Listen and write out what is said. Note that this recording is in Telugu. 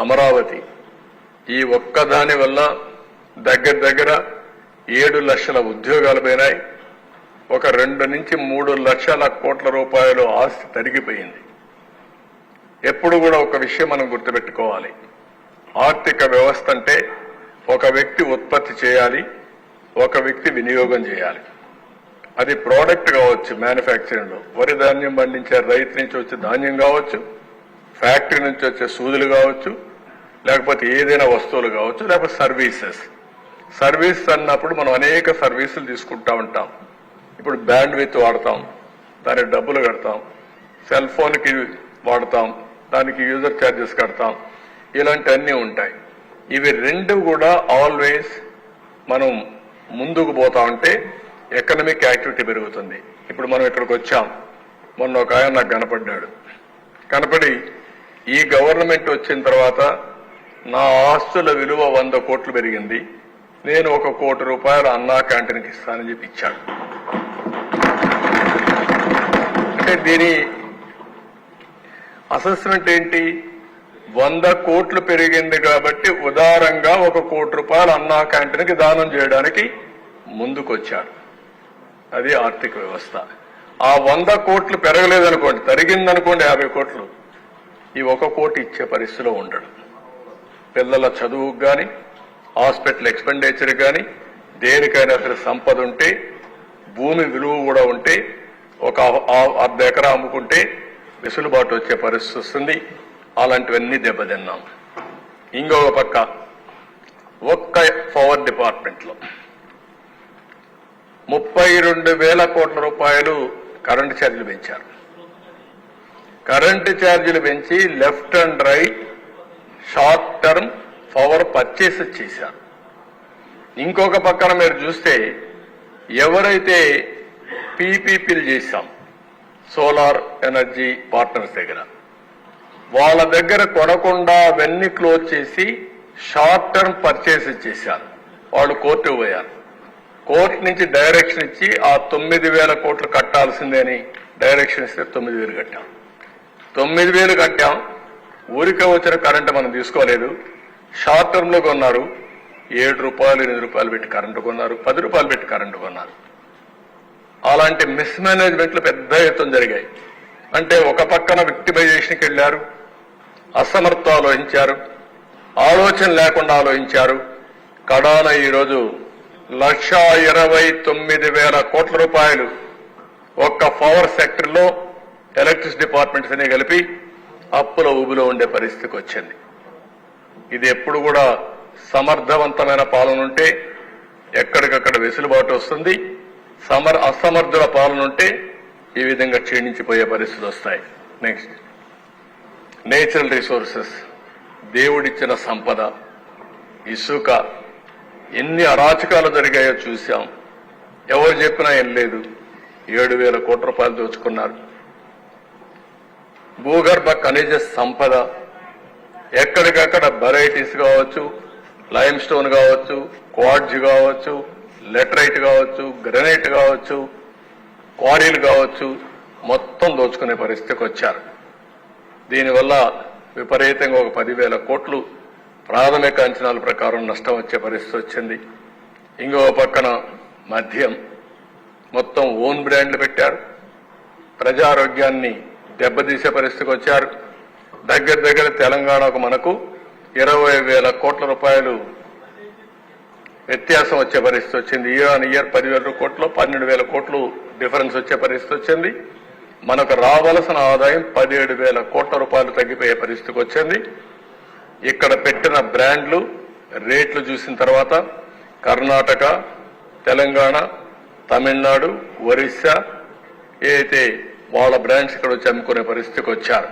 అమరావతి ఈ ఒక్కదాని వల్ల దగ్గర 7 లక్షల ఉద్యోగాలు పోయినాయి. ఒక 2 నుంచి 3 లక్షల కోట్ల రూపాయలు ఆస్తి తరిగిపోయింది. ఎప్పుడు కూడా ఒక విషయం మనం గుర్తుపెట్టుకోవాలి. ఆర్థిక వ్యవస్థ అంటే ఒక వ్యక్తి ఉత్పత్తి చేయాలి, ఒక వ్యక్తి వినియోగం చేయాలి. అది ప్రోడక్ట్ కావచ్చు, మ్యానుఫ్యాక్చరింగ్ లో వరి ధాన్యం పండించే రైతు నుంచి వచ్చే ధాన్యం కావచ్చు, ఫ్యాక్టరీ నుంచి వచ్చే సూదులు కావచ్చు, లేకపోతే ఏదైనా వస్తువులు కావచ్చు, లేకపోతే సర్వీస్ అన్నప్పుడు మనం అనేక సర్వీసులు తీసుకుంటా ఉంటాం. ఇప్పుడు బ్యాండ్ విత్ వాడతాం, దానికి డబ్బులు కడతాం, సెల్ ఫోన్కి వాడతాం, దానికి యూజర్ ఛార్జెస్ కడతాం, ఇలాంటివన్నీ ఉంటాయి. ఇవి రెండు కూడా ఆల్వేస్ మనం ముందుకు పోతా ఉంటే ఎకనామిక్ యాక్టివిటీ పెరుగుతుంది. ఇప్పుడు మనం ఇక్కడికి వచ్చాం, మొన్న ఒక ఆయన నాకు కనపడి ఈ గవర్నమెంట్ వచ్చిన తర్వాత నా ఆస్తుల విలువ 100 కోట్లు పెరిగింది, నేను 1 కోటి రూపాయలు అన్నా క్యాంటీన్కి ఇస్తానని చెప్పి ఇచ్చాడు. అంటే దీని అసెస్మెంట్ ఏంటి? 100 కోట్లు పెరిగింది కాబట్టి ఉదారంగా 1 కోటి రూపాయలు అన్నా క్యాంటీన్కి దానం చేయడానికి ముందుకొచ్చాడు. అది ఆర్థిక వ్యవస్థ. ఆ 100 కోట్లు పెరగలేదనుకోండి, తరిగిందనుకోండి 50 కోట్లు, ఈ 1 కోటి ఇచ్చే పరిస్థితిలో ఉండడు. పిల్లల చదువుకు కానీ, హాస్పిటల్ ఎక్స్పెండిచర్ కానీ, దేనికైనా సరే సంపద ఉంటే, భూమి విలువ కూడా ఉంటే, ఒక 1/2 ఎకరా అమ్ముకుంటే వెసులుబాటు వచ్చే పరిస్థితి వస్తుంది. అలాంటివన్నీ దెబ్బతిన్నాం. ఇంకొక పక్క ఒక్క పవర్ డిపార్ట్మెంట్ లో 32,000 కోట్ల రూపాయలు కరెంటు ఛార్జీలు పెంచారు. కరెంటు ఛార్జీలు పెంచి left and right short term power purchase చేశారు. ఇంకొక పక్కన మీరు చూస్తే ఎవరైతే పీపీపీలు చేశాం సోలార్ ఎనర్జీ పార్ట్నర్స్ దగ్గర, వాళ్ళ దగ్గర కొనకుండా అవన్నీ క్లోజ్ చేసి షార్ట్ టర్మ్ పర్చేస్ చేశారు. వాళ్ళు కోర్టు పోయారు. కోర్టు నుంచి డైరెక్షన్ ఇచ్చి ఆ 9,000 కోట్లు కట్టాల్సిందే అని డైరెక్షన్ ఇస్తే 9,000 కట్టాం. 9,000 కట్టాం. ఊరికే వచ్చిన కరెంటు మనం తీసుకోలేదు. షార్ట్ టర్మ్ లో కొన్నారు. 7 రూపాయలు 8 రూపాయలు పెట్టి కరెంటు కొన్నారు, 10 రూపాయలు పెట్టి కరెంటు కొన్నారు. అలాంటి మిస్ మేనేజ్మెంట్లు పెద్ద ఎత్తున జరిగాయి. అంటే ఒక పక్కన విక్టిమైజేషన్కి వెళ్లారు, అసమర్థత ఆలోచించారు, ఆలోచన లేకుండా ఆలోచించారు. కడాన ఈరోజు 1,29,000 కోట్ల రూపాయలు ఒక్క పవర్ సెక్టర్ లో ఎలక్ట్రిసిటీ డిపార్ట్మెంట్స్ అనే కలిపి అప్పుల ఊబిలో ఉండే పరిస్థితికి వచ్చింది. ఇది ఎప్పుడు కూడా సమర్థవంతమైన పాలన ఉంటే ఎక్కడికక్కడ వెసులుబాటు వస్తుంది. అసమర్థుల పాలన ఉంటే ఈ విధంగా క్షీణించిపోయే పరిస్థితులు వస్తాయి. నెక్స్ట్, నేచురల్ రిసోర్సెస్, దేవుడిచ్చిన సంపద, ఇసుక, ఎన్ని అరాచకాలు జరిగాయో చూశాం. ఎవరు చెప్పినా ఏం లేదు. 7,000 కోట్ల రూపాయలు దోచుకున్నారు. భూగర్భ ఖనిజ సంపద ఎక్కడికక్కడ వెరైటీస్ కావచ్చు, లైమ్ స్టోన్ కావచ్చు, క్వార్ట్జ్ కావచ్చు, లెటరైట్ కావచ్చు, గ్రనైట్ కావచ్చు, క్వారీలు కావచ్చు, మొత్తం దోచుకునే పరిస్థితికి వచ్చారు. దీనివల్ల విపరీతంగా ఒక 10,000 కోట్లు ప్రాథమిక అంచనాల ప్రకారం నష్టం వచ్చే పరిస్థితి వచ్చింది. ఇంకో పక్కన మద్యం మొత్తం ఓన్ బ్రాండ్లు పెట్టారు. ప్రజారోగ్యాన్ని దెబ్బతీసే పరిస్థితికి వచ్చారు. దగ్గర తెలంగాణకు మనకు 20,000 కోట్ల రూపాయలు వ్యత్యాసం వచ్చే పరిస్థితి వచ్చింది. ఇయర్ ఆన్ ఇయర్ 10,000 కోట్లు, 12,000 కోట్లు డిఫరెన్స్ వచ్చే పరిస్థితి వచ్చింది. మనకు రావాల్సిన ఆదాయం 17,000 కోట్ల రూపాయలు తగ్గిపోయే పరిస్థితికి వచ్చింది. ఇక్కడ పెట్టిన బ్రాండ్లు రేట్లు చూసిన తర్వాత కర్ణాటక, తెలంగాణ, తమిళనాడు, ఒరిస్సా అయితే వాళ్ళ బ్రాండ్స్ ఇక్కడ వచ్చి అమ్ముకునే పరిస్థితికి వచ్చారు.